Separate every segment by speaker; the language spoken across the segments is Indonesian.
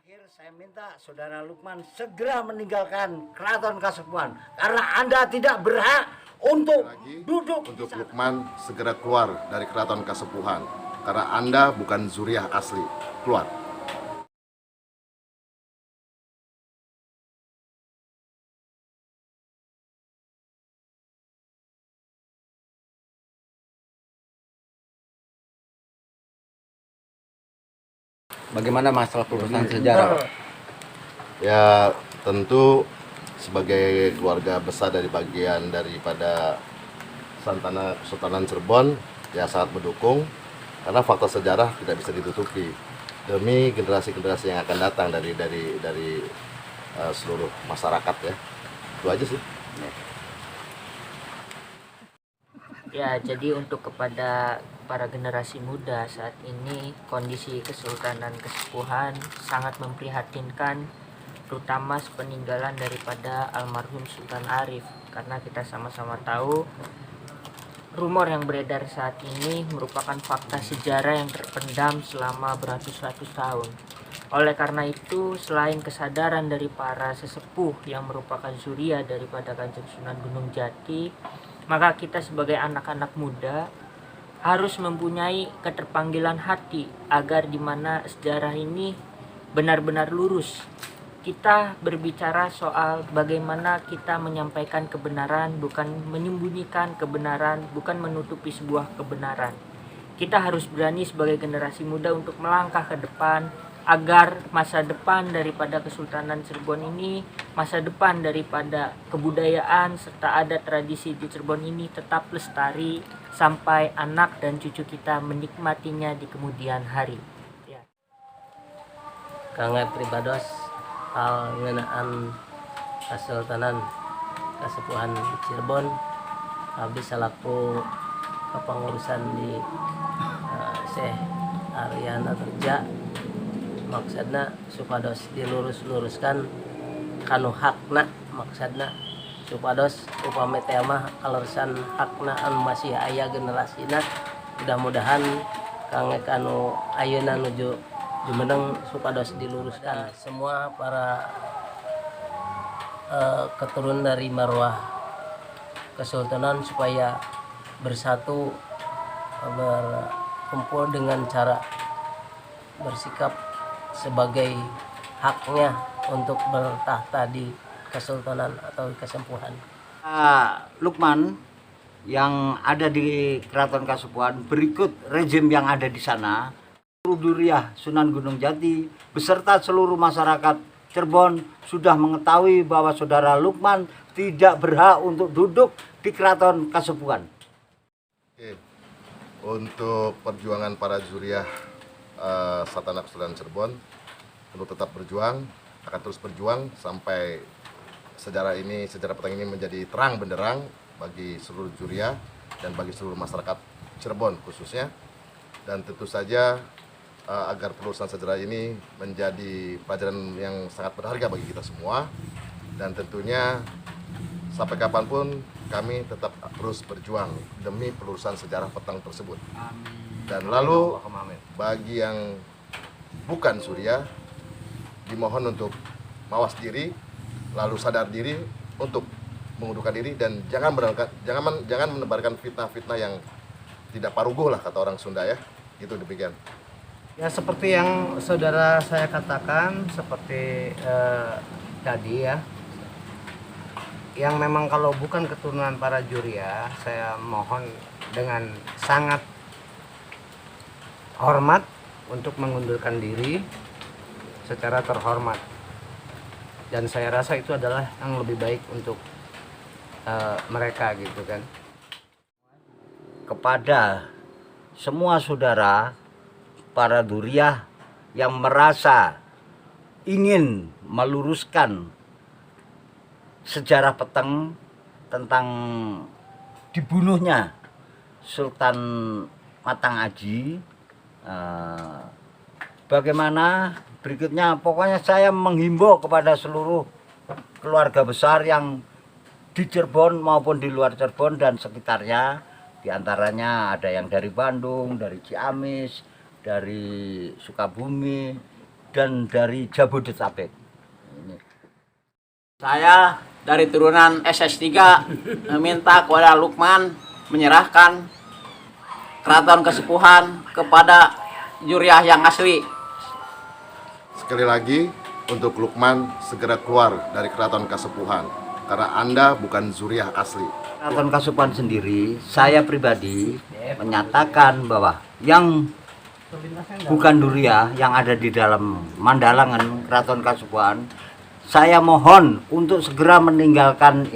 Speaker 1: Terakhir saya minta Saudara Lukman segera meninggalkan Keraton Kasepuhan karena Anda tidak berhak untuk duduk
Speaker 2: untuk Lukman segera keluar dari Keraton Kasepuhan karena Anda bukan zuriah asli. Keluar.
Speaker 3: Bagaimana masalah perusahaan sejarah?
Speaker 2: Ya tentu sebagai keluarga besar dari bagian daripada Santana Kesultanan Cirebon ya sangat mendukung karena fakta sejarah tidak bisa ditutupi demi generasi-generasi yang akan datang dari seluruh masyarakat ya. Itu aja sih.
Speaker 4: Ya, jadi untuk kepada para generasi muda saat ini kondisi Kesultanan Kasepuhan sangat memprihatinkan, terutama peninggalan daripada almarhum Sultan Arif, karena kita sama-sama tahu rumor yang beredar saat ini merupakan fakta sejarah yang terpendam selama beratus-ratus tahun. Oleh karena itu, selain kesadaran dari para sesepuh yang merupakan zuriat daripada Kanjeng Sunan Gunung Jati, maka kita sebagai anak-anak muda harus mempunyai keterpanggilan hati agar di mana sejarah ini benar-benar lurus. Kita berbicara soal bagaimana kita menyampaikan kebenaran, bukan menyembunyikan kebenaran, bukan menutupi sebuah kebenaran. Kita harus berani sebagai generasi muda untuk melangkah ke depan agar masa depan daripada Kesultanan Cirebon ini, masa depan daripada kebudayaan serta adat tradisi di Cirebon ini tetap lestari sampai anak dan cucu kita menikmatinya di kemudian hari. Ya.
Speaker 3: Kangge pribados hal ngeunaan Kesultanan Kasepuhan Cirebon abdi salaku kepengurusan di Syekh Aryana Terja, maksudna supados dilurus-luruskan kanu hakna, maksudna supados upami teh mah kalorsan hakna anu masih aya generasina, mudah-mudahan kangge kanu ayeuna nuju jumeneng supados diluruskan semua para keturunan dari marwah kesultanan supaya bersatu, berkumpul dengan cara bersikap sebagai haknya untuk bertahta di kesultanan atau kesempuhan.
Speaker 1: Lukman yang ada di Keraton Kasepuhan berikut rezim yang ada di sana. Zuriah Sunan Gunung Jati beserta seluruh masyarakat Cirebon sudah mengetahui bahwa Saudara Lukman tidak berhak untuk duduk di Keraton Kasepuhan.
Speaker 2: Oke. Untuk perjuangan para zuriah Santana Kesultanan Cirebon perlu tetap berjuang, akan terus berjuang sampai sejarah petang ini menjadi terang benderang bagi seluruh zuriah dan bagi seluruh masyarakat Cirebon khususnya. Dan tentu saja agar penelusuran sejarah ini menjadi pelajaran yang sangat berharga bagi kita semua, dan tentunya sampai kapanpun kami tetap terus berjuang demi penelusuran sejarah petang tersebut. Dan lalu bagi yang bukan zuriah dimohon untuk mawas diri, lalu sadar diri untuk mengundurkan diri dan jangan menebarkan fitnah-fitnah yang tidak paruguh lah kata orang Sunda ya. Gitu demikian.
Speaker 5: Ya seperti yang saudara saya katakan, seperti tadi ya, yang memang kalau bukan keturunan para zuriah, saya mohon dengan sangat hormat untuk mengundurkan diri secara terhormat, dan saya rasa itu adalah yang lebih baik untuk mereka gitu kan.
Speaker 1: Kepada semua saudara para zuriah yang merasa ingin meluruskan sejarah peteng tentang dibunuhnya Sultan Matang Aji, bagaimana berikutnya, pokoknya saya menghimbau kepada seluruh keluarga besar yang di Cirebon maupun di luar Cirebon dan sekitarnya, diantaranya ada yang dari Bandung, dari Ciamis, dari Sukabumi, dan dari Jabodetabek.
Speaker 6: Saya dari turunan SS3 meminta kepada Lukman menyerahkan Keraton Kasepuhan kepada Zuriah yang asli.
Speaker 2: Sekali lagi, untuk Lukman segera keluar dari Keraton Kasepuhan, karena Anda bukan zuriah asli.
Speaker 1: Keraton Kasepuhan sendiri, saya pribadi menyatakan bahwa yang bukan Duriah yang ada di dalam Mandalangan Keraton Kasepuhan, saya mohon untuk segera meninggalkan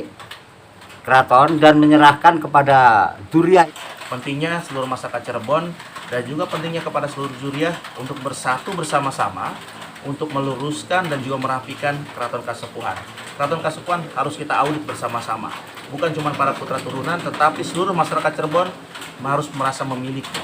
Speaker 1: keraton dan menyerahkan kepada Duriah.
Speaker 7: Pentingnya seluruh masyarakat Cirebon dan juga pentingnya kepada seluruh zuriah untuk bersatu bersama-sama untuk meluruskan dan juga merapikan Keraton Kasepuhan. Keraton Kasepuhan harus kita audit bersama-sama. Bukan cuma para putra turunan, tetapi seluruh masyarakat Cirebon harus merasa memiliki.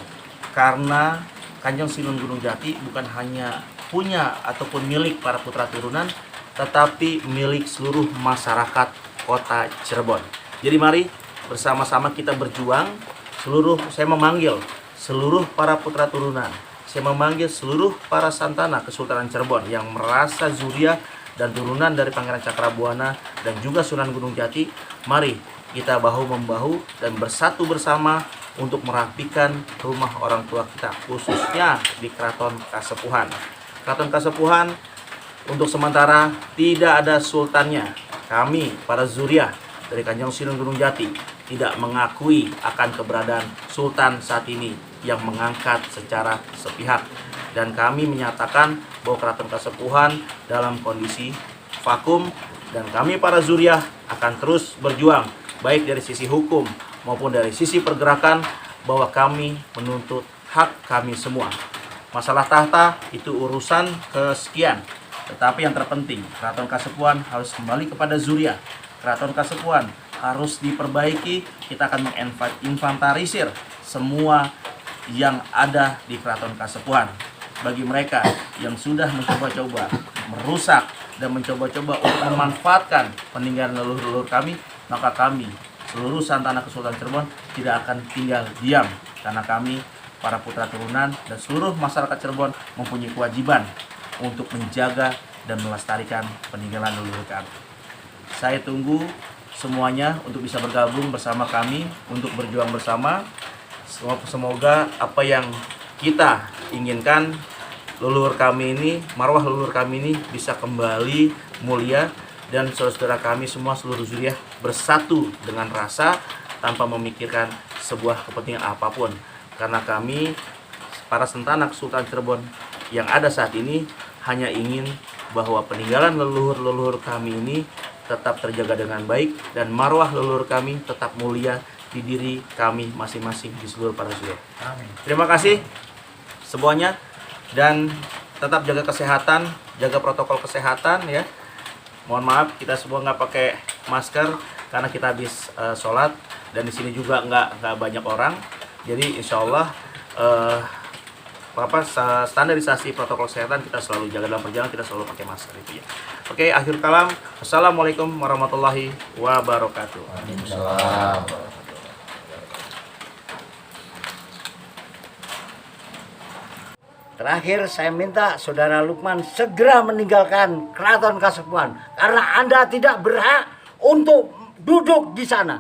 Speaker 7: Karena Kanjeng Sunan Gunung Jati bukan hanya punya ataupun milik para putra turunan, tetapi milik seluruh masyarakat kota Cirebon. Jadi mari bersama-sama kita berjuang. Saya memanggil seluruh para putra turunan, saya memanggil seluruh para santana Kesultanan Cirebon yang merasa zuriah dan turunan dari Pangeran Cakrabuana dan juga Sunan Gunung Jati. Mari kita bahu-membahu dan bersatu bersama untuk merapikan rumah orang tua kita, khususnya di Keraton Kasepuhan. Keraton Kasepuhan untuk sementara tidak ada sultannya. Kami para zuriah dari Kanjeng Sunan Gunung Jati tidak mengakui akan keberadaan sultan saat ini yang mengangkat secara sepihak, dan kami menyatakan bahwa Keraton Kasepuhan dalam kondisi vakum, dan kami para zuriah akan terus berjuang baik dari sisi hukum maupun dari sisi pergerakan, bahwa kami menuntut hak kami semua. Masalah tahta itu urusan kesekian, tetapi yang terpenting Keraton Kasepuhan harus kembali kepada zuriah. Keraton Kasepuhan harus diperbaiki. Kita akan menginventarisir semua yang ada di Keraton Kasepuhan. Bagi mereka yang sudah mencoba-coba merusak dan mencoba-coba untuk memanfaatkan peninggalan leluhur-leluhur kami, maka kami, seluruh santana Kesultanan Cirebon, tidak akan tinggal diam, karena kami, para putra turunan dan seluruh masyarakat Cirebon mempunyai kewajiban untuk menjaga dan melestarikan peninggalan leluhur kami. Saya tunggu semuanya untuk bisa bergabung bersama kami untuk berjuang bersama. Semoga apa yang kita inginkan, leluhur kami ini, marwah leluhur kami ini bisa kembali mulia, dan saudara-saudara kami semua seluruh zuriah bersatu dengan rasa tanpa memikirkan sebuah kepentingan apapun. Karena kami para sentana Kesultanan Cirebon yang ada saat ini hanya ingin bahwa peninggalan leluhur-leluhur kami ini tetap terjaga dengan baik, dan marwah leluhur kami tetap mulia di diri kami masing-masing di seluruh para zuriah. Terima kasih semuanya, dan tetap jaga kesehatan, jaga protokol kesehatan ya. Mohon maaf kita semua nggak pakai masker karena kita habis sholat, dan di sini juga nggak banyak orang. Jadi insya Allah standarisasi protokol kesehatan kita selalu jaga dalam perjalanan, kita selalu pakai masker itu ya. Oke, akhir kalam. Assalamualaikum warahmatullahi wabarakatuh.
Speaker 1: Terakhir saya minta saudara Lukman segera meninggalkan Keraton Kasepuhan karena Anda tidak berhak untuk duduk di sana.